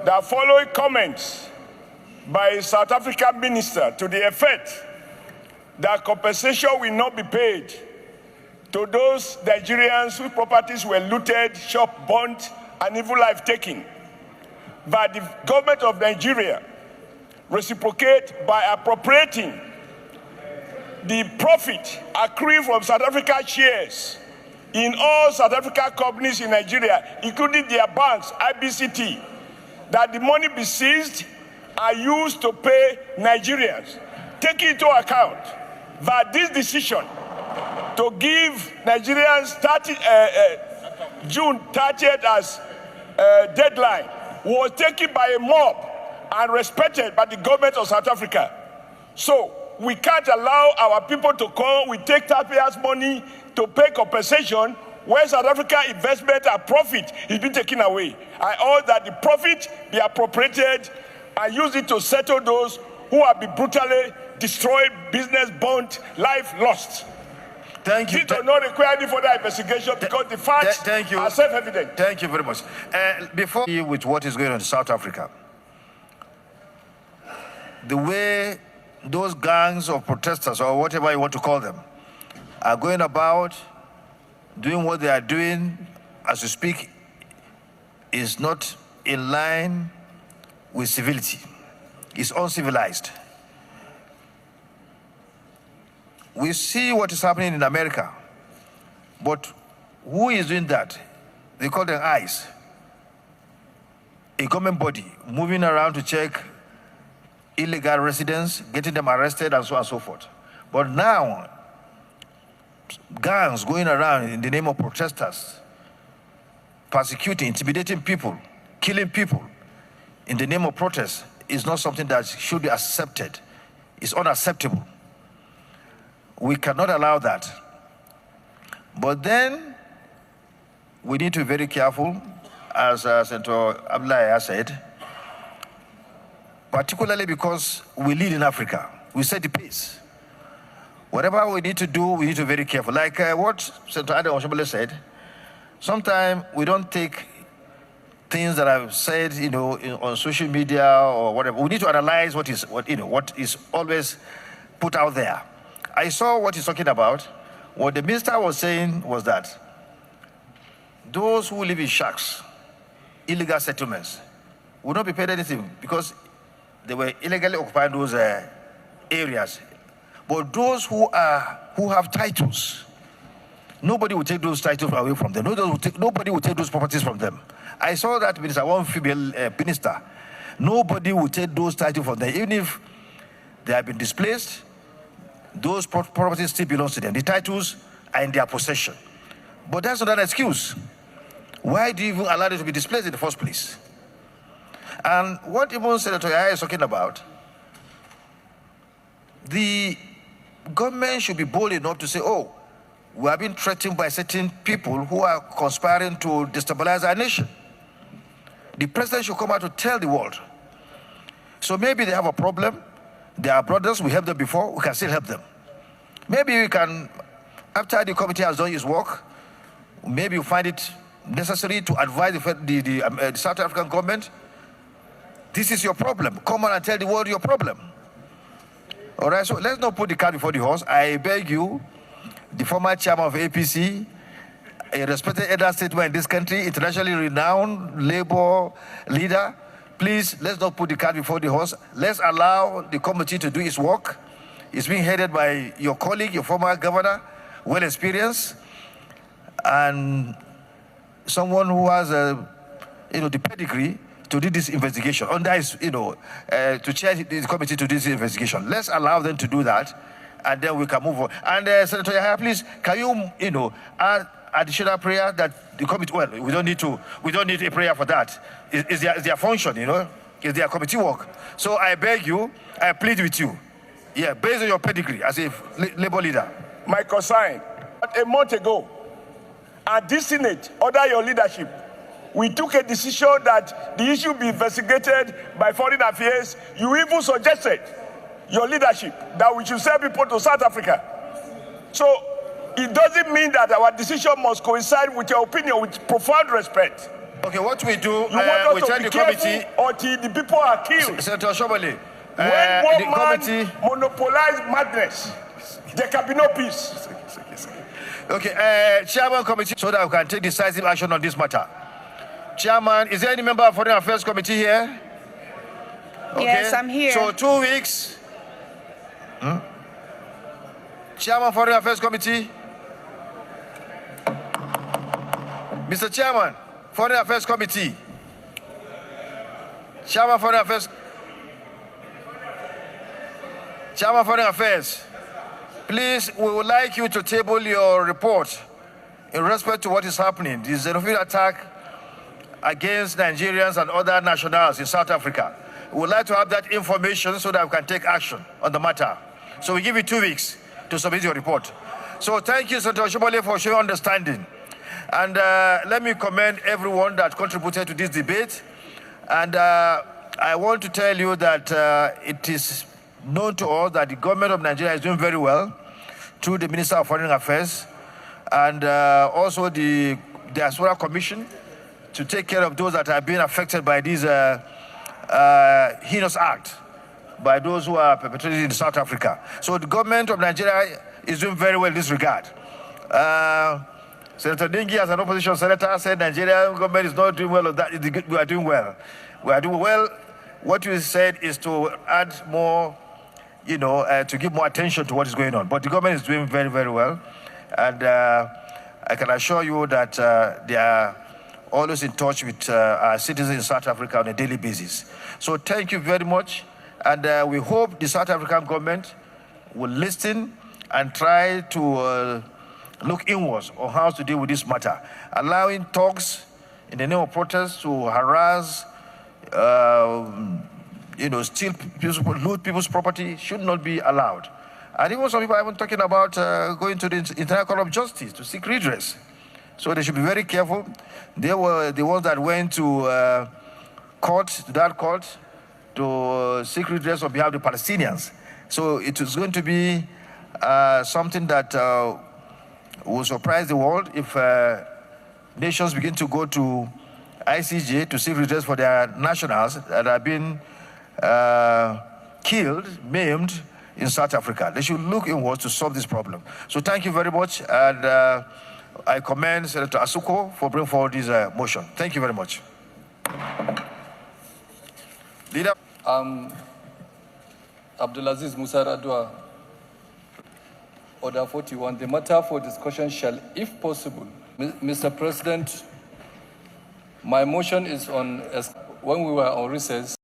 the following comments by a South African minister to the effect that compensation will not be paid to those Nigerians whose properties were looted, shop burnt, and even life taken, but the government of Nigeria reciprocate by appropriating the profit accruing from South Africa shares in all South African companies in Nigeria, including their banks, IBCT, that the money be seized and used to pay Nigerians. Taking into account that this decision to give Nigerians June 30th as deadline was taken by a mob and respected by the government of South Africa. So we can't allow our people to come, we take taxpayers' money to pay compensation when South Africa investment and profit is being taken away. I urge that the profit be appropriated and use it to settle those who have been brutally destroyed, business burnt, life lost. Thank you. This does not require any further investigation because the facts are self-evident. Thank you very much. Before with what is going on in South Africa, the way those gangs of protesters, or whatever you want to call them, are going about doing what they are doing as we speak is not in line with civility. It's uncivilized. We see what is happening in America, but who is doing that? They call them ICE, a government body moving around to check illegal residents, getting them arrested, and so on and so forth. But now, gangs going around in the name of protesters, persecuting, intimidating people, killing people in the name of protest is not something that should be accepted. It's unacceptable. We cannot allow that. But then, we need to be very careful, as Senator Abdullahi has said, particularly because we lead in Africa. We set the pace. Whatever we need to do, we need to be very careful. Like what Senator Adam Oshobole said, sometimes we don't take things that I've said, on social media or whatever. We need to analyze what is always put out there. I saw what he's talking about. What the minister was saying was that those who live in shacks, illegal settlements, will not be paid anything because they were illegally occupying those areas. But those who have titles, nobody will take those titles away from them. Nobody will take those properties from them. I saw that minister, one female minister. Nobody will take those titles from them. Even if they have been displaced, those properties still belong to them. The titles are in their possession. But that's not an excuse. Why do you even allow them to be displaced in the first place? And what even Senator Yahya is talking about, the government should be bold enough to say, oh, we have been threatened by certain people who are conspiring to destabilize our nation. The president should come out to tell the world. So maybe they have a problem. They are brothers, we helped them before, we can still help them. Maybe we can, after the committee has done its work, maybe you find it necessary to advise the South African government, this is your problem. Come on and tell the world your problem. All right, so let's not put the cart before the horse. I beg you, the former chairman of APC, a respected elder statesman in this country, internationally renowned labor leader, please, let's not put the cart before the horse. Let's allow the committee to do its work. It's being headed by your colleague, your former governor, well experienced, and someone who has the pedigree to do this investigation. Under his, to chair the committee to do this investigation. Let's allow them to do that, and then we can move on. And Senator Yahya, please, can you, add additional prayer that the committee? Well, we don't need a prayer for that. It's their function, It's their committee work. So I beg you, I plead with you, based on your pedigree as a labor leader. My consign, a month ago, at this Senate, under your leadership, we took a decision that the issue be investigated by Foreign Affairs. You even suggested, your leadership, that we should send people to South Africa. So it doesn't mean that our decision must coincide with your opinion, with profound respect. Okay, what we do, You want we us tell to the be careful committee, until the people are killed. Senator Shobali, When the one man committee. monopolize madness, there can be no peace. Okay, Chairman Committee, so that we can take decisive action on this matter. Chairman, is there any member of Foreign Affairs Committee here? Okay. Yes, I'm here. So 2 weeks. Chairman Foreign Affairs Committee. Mr. Chairman, Foreign Affairs Committee. Chairman Foreign Affairs. Chairman Foreign Affairs. Please, we would like you to table your report in respect to what is happening. The xenophobia attack against Nigerians and other nationals in South Africa. We would like to have that information so that we can take action on the matter. So we give you 2 weeks to submit your report. So thank you, Senator Shobali, for showing understanding. And let me commend everyone that contributed to this debate. And I want to tell you that it is known to all that the government of Nigeria is doing very well through the Minister of Foreign Affairs and also the Diaspora Commission to take care of those that are being affected by this heinous act by those who are perpetrated in South Africa. So the government of Nigeria is doing very well in this regard. Senator Dingi, as an opposition senator, said Nigerian government is not doing well. We are doing well. We are doing well. What you said is to add more, to give more attention to what is going on. But the government is doing very, very well. And I can assure you that they are always in touch with our citizens in South Africa on a daily basis. So thank you very much. And we hope the South African government will listen and try to look inwards on how to deal with this matter. Allowing thugs in the name of protest to harass, steal people's, loot people's property should not be allowed. And even some people are even talking about going to the International Court of Justice to seek redress. So they should be very careful. They were the ones that went to that court, to seek redress on behalf of the Palestinians. So it is going to be something that will surprise the world if nations begin to go to ICJ to seek redress for their nationals that have been killed, maimed in South Africa. They should look inwards to solve this problem. So thank you very much, and I commend Senator Asuko for bringing forward this motion. Thank you very much. Leader. Abdulaziz Musa Radwa, Order 41. The matter for discussion shall, if possible, Mr. President, my motion is on, when we were on recess,